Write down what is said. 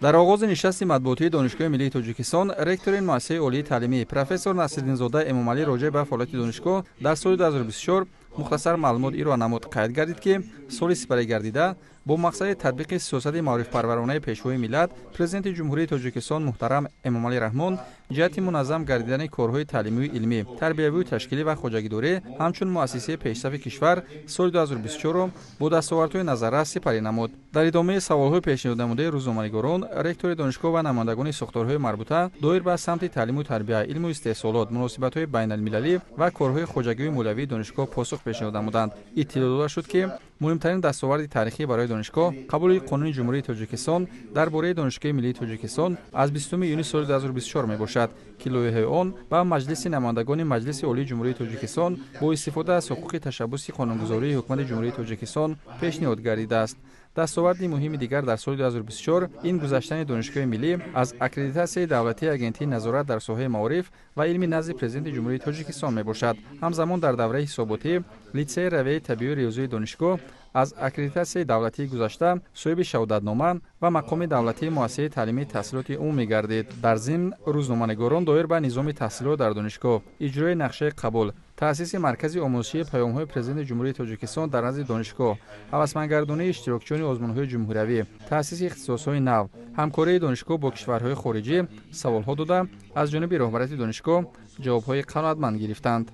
در آغاز نشست مطبوعاتی دانشگاه ملی تاجیکستان، رکتور این مؤسسه عالی تعلیمی پروفسور نصرالدین زاده امامعلی راجع به فعالیت دانشگاه در سال 2024 مختصر معلومات ایرا نمود. قید گردید که سال سپری گردیده با مقصد تطبیق سیاست معارف پرورانه پیشوای ملت، پرزیدنت جمهوری تاجیکستان محترم امامعلی رحمان جهت منظم گردیدن کارهای تعلیمی و علمی، تربیوی و تشکیلی و خواجگیداری همچون مؤسسه پیشرفت کشور سال 2024 با دستاوردهای نظررس سپری نمود. در ادامه سوالهای پیشنهاد نموده روزنامه‌نگاران، رکتور دانشگاه و نمایندگان ساختارهای مربوطه دایر به سمت تعلیم و تربیت، علم و استحصالات، مناسبت‌های بین‌المللی و کارهای خواجگی مولوی دانشگاه پاسخ پیشنهاد نمودند. اطلاع داده شد که مهمترین دستاورد تاریخی برای دانشگاه قبول قانون جمهوری تاجیکستان درباره دانشگاه ملی تاجیکستان از 20 یونیو سال 2024 میباشد که لایحه آن به مجلس نمایندگان مجلس عالی جمهوری تاجیکستان با استفاده از حقوق تشبث قانونگذاری حکومت جمهوری تاجیکستان پیشنهاد گردیده است. دستاورد مهم دیگر در سال 2024 این گذشتن دانشگاه ملی از اکریدیتاسیون دولتی آگنتی نظارت در ساحه معارف و علمی نزد پرزیدنت جمهوری تاجیکستان میباشد. همزمان در دوره حساباتی لیسه روی طبیعی ریاضی دانشگاه از اکریدیتاسیون دولتی گذشته صاحب شهادتنامه و مقام دولتی مؤسسه تعلیمی تحصیلات عمومی گردید. در ضمن روزنامه‌نگاران دایر به نظام تحصیلات در دانشگاه، اجرای نقشه قبول، تأسیس مرکز آموزشی پیام‌های پرزیدنت جمهوری تاجیکستان در نزد دانشگاه، هوسمندگردانی اشتراکچیان آزمون‌های جمهوری، تأسیس اختصاص‌های نو، همکاری دانشگاه با کشورهای خارجی سوال‌ها داده از جانب رهبری دانشگاه جواب‌های قناعتمند گرفتند.